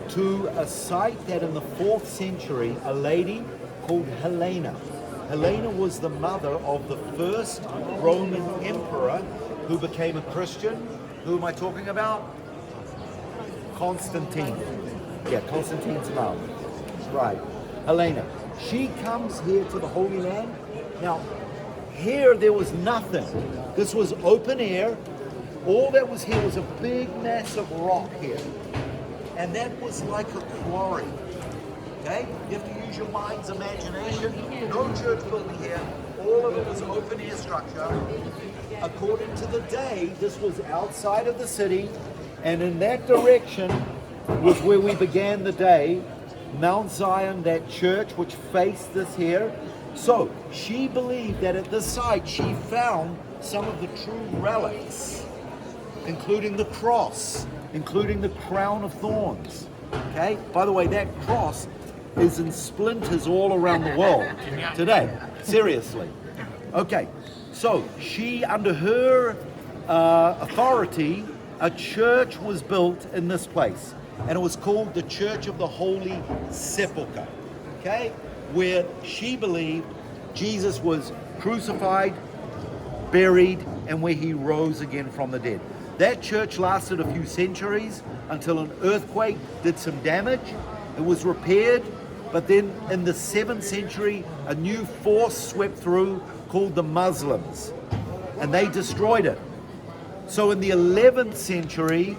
to a site that in the 4th century, a lady called Helena. Helena was the mother of the first Roman emperor who became a Christian. Who am I talking about? Constantine. Yeah, Constantine's mom. Right. Helena. She comes here to the Holy Land. Now, here there was nothing. This was open air. All that was here was a big mass of rock here. And that was like a quarry. Okay? You have to use your mind's imagination. No church building here. All of it was open air structure. According to the day, this was outside of the city, and in that direction was where we began the day. Mount Zion, that church which faced this here. So she believed that at this site she found some of the true relics, including the cross, including the crown of thorns. Okay? By the way, that cross is in splinters all around the world today. Seriously. Okay, so she, under her authority, a church was built in this place, and it was called the Church of the Holy Sepulcher, okay, where she believed Jesus was crucified, buried, and where he rose again from the dead. That church lasted a few centuries until an earthquake did some damage. It was repaired, but then in the 7th century, a new force swept through called the Muslims, and they destroyed it. So in the 11th century,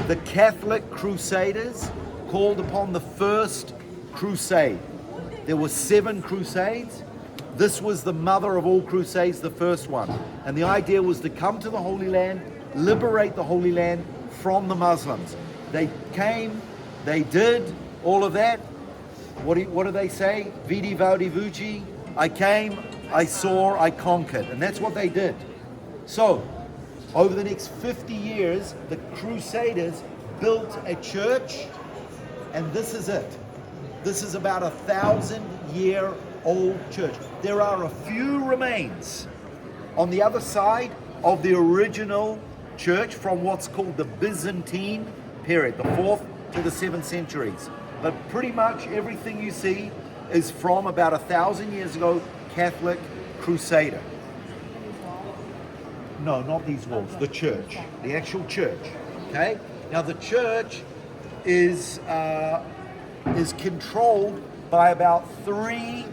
the Catholic Crusaders called upon the first crusade. There were 7 crusades. This was the mother of all crusades, the first one. And the idea was to come to the Holy Land, liberate the Holy Land from the Muslims. They came, they did all of that. What do they say? Vidi Vaudi Vuci. I came, I saw, I conquered. And that's what they did. So, over the next 50 years, the Crusaders built a church, and this is it. This is about 1,000-year-old church. There are a few remains on the other side of the original church from what's called the Byzantine period, the 4th to the 7th centuries. But pretty much everything you see is from about 1,000 years ago, Catholic Crusader. No, not these walls, the church, the actual church, okay? Now the church is controlled by about 3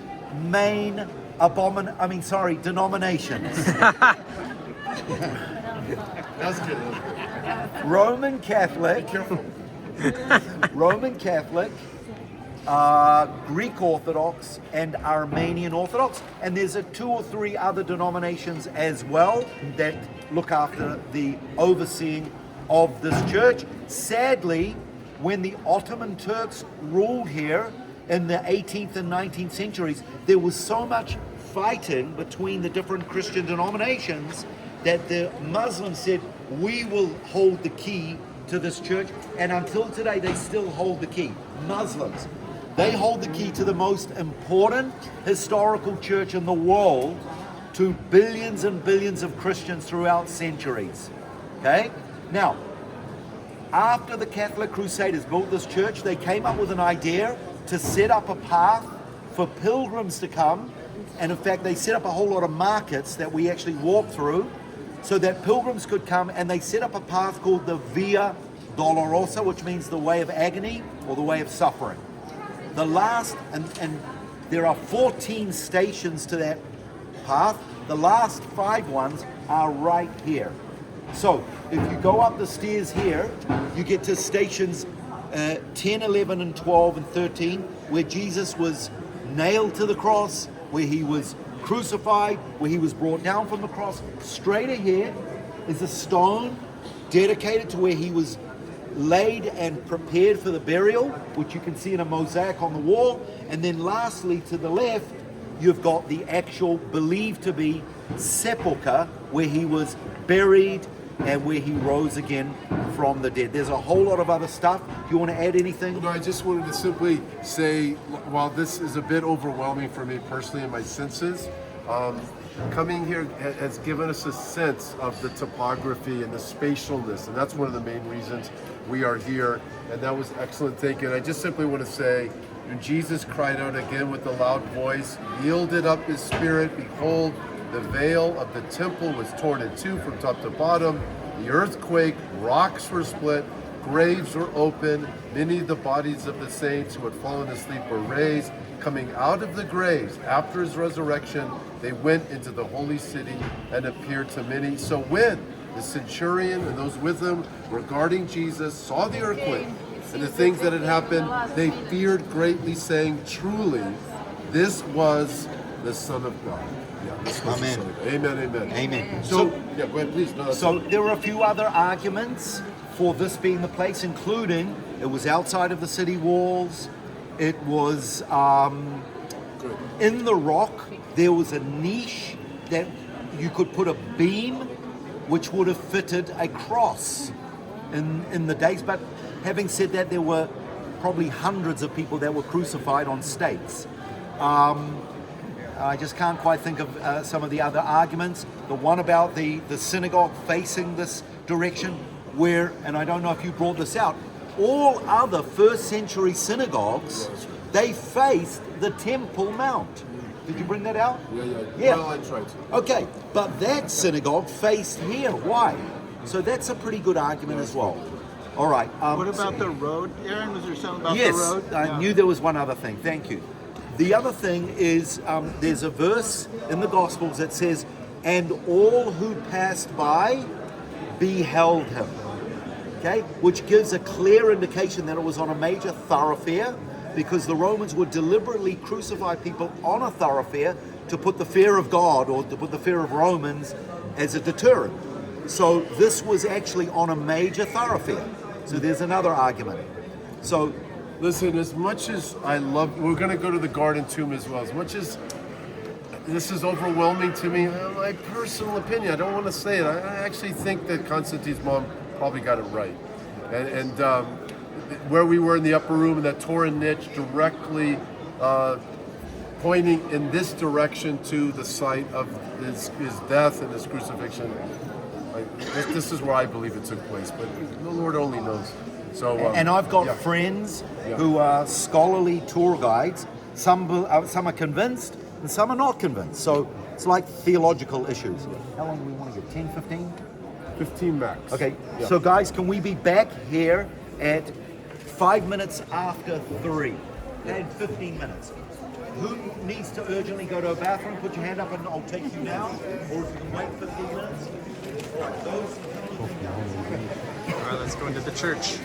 main denominations. That's good. Roman Catholic, Roman Catholic, Greek Orthodox, and Armenian Orthodox, and there's 2 or 3 other denominations as well that look after the overseeing of this church. Sadly, when the Ottoman Turks ruled here in the 18th and 19th centuries, there was so much fighting between the different Christian denominations that the Muslims said, we will hold the key to this church, and until today they still hold the key. Muslims, they hold the key to the most important historical church in the world to billions and billions of Christians throughout centuries. Okay? Now, after the Catholic Crusaders built this church, they came up with an idea to set up a path for pilgrims to come, and in fact they set up a whole lot of markets that we actually walk through so that pilgrims could come, and they set up a path called the Via Dolorosa, which means the way of agony or the way of suffering. The last, and there are 14 stations to that path. The last 5 ones are right here. So if you go up the stairs here, you get to stations 10, 11, and 12, and 13, where Jesus was nailed to the cross, where he was crucified, where he was brought down from the cross. Straight ahead is a stone dedicated to where he was laid and prepared for the burial, which you can see in a mosaic on the wall. And then lastly, to the left, you've got the actual believed to be sepulcher, where he was buried and where he rose again from the dead. There's a whole lot of other stuff. Do you want to add anything? No, I just wanted to simply say, while this is a bit overwhelming for me personally in my senses, Coming here has given us a sense of the topography and the spatialness, and that's one of the main reasons we are here. And that was excellent thinking. I just simply want to say, when Jesus cried out again with a loud voice, yielded up his spirit, behold, the veil of the temple was torn in two from top to bottom. The earth quaked, rocks were split, graves were opened. Many of the bodies of the saints who had fallen asleep were raised. Coming out of the graves after his resurrection, they went into the holy city and appeared to many. So when the centurion and those with him regarding Jesus saw the earthquake and the things that had happened, they feared greatly, saying, truly, this was the Son of God. Yeah, this was Amen. The Son of God. Amen, amen. Amen. So, yeah, go ahead, please. No, So there were a few other arguments for this being the place, including it was outside of the city walls. It was in the rock. There was a niche that you could put a beam, which would have fitted a cross in the days. But having said that, there were probably hundreds of people that were crucified on stakes. I just can't quite think of some of the other arguments. The one about the synagogue facing this direction, where, and I don't know if you brought this out, all other first century synagogues, they faced the Temple Mount. Did you bring that out? Yeah. Well, I tried to. Okay, but that synagogue faced here. Why? So that's a pretty good argument as well. All right. What about the road? Aaron, was there something about yes, the road? I knew there was one other thing. Thank you. The other thing is there's a verse in the Gospels that says, and all who passed by beheld him. Okay, which gives a clear indication that it was on a major thoroughfare, because the Romans would deliberately crucify people on a thoroughfare to put the fear of God or to put the fear of Romans as a deterrent. So this was actually on a major thoroughfare. So there's another argument. So listen, as much as I love, we're going to go to the Garden Tomb as well. As much as this is overwhelming to me, my personal opinion, I don't want to say it. I actually think that Constantine's mom probably got it right. And where we were in the upper room, in that Torah niche, directly pointing in this direction to the site of his death and his crucifixion. This is where I believe it took place, but the Lord only knows. So, and I've got friends who are scholarly tour guides. Some are convinced and some are not convinced. So it's like theological issues. How long do we want to get? 10, 15? 15 max. Okay, so guys, can we be back here at 5 minutes after 3? And 15 minutes. Who needs to urgently go to a bathroom? Put your hand up and I'll take you now. Or if you can wait 15 minutes. All right, those. All right, let's go into the church.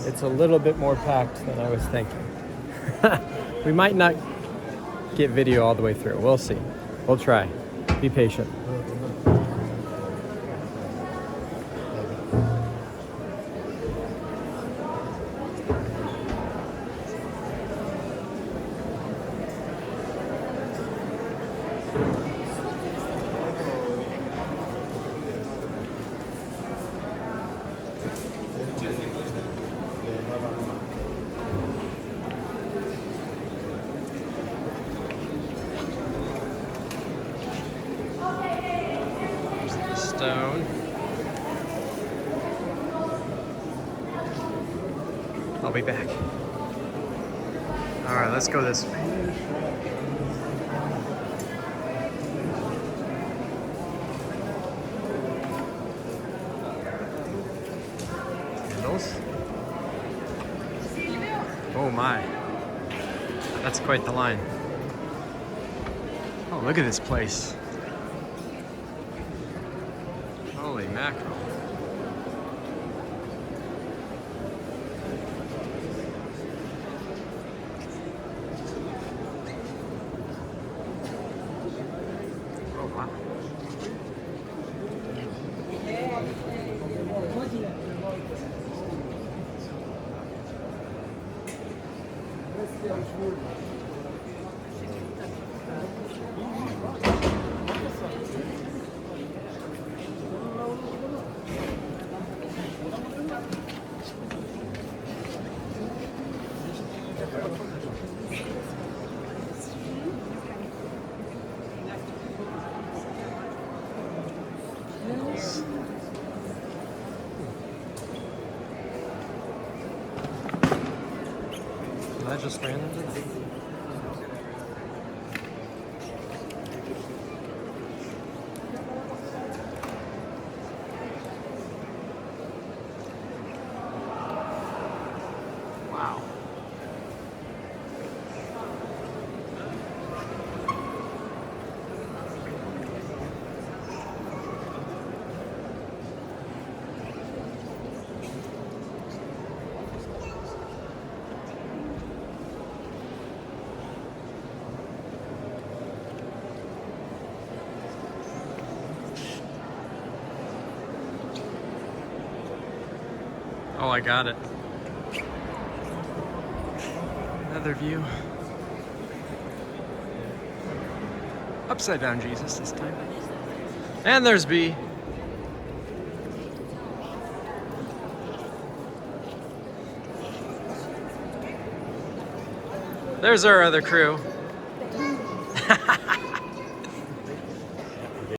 It's a little bit more packed than I was thinking. We might not get video all the way through. We'll see. We'll try. Be patient. Stone. I'll be back. All right, let's go this way. Candles. Oh my. That's quite the line. Oh, look at this place. Holy mackerel. Oh, wow. just ran into them. Wow. Oh, I got it. Another view. Upside down Jesus this time. And there's B. There's our other crew.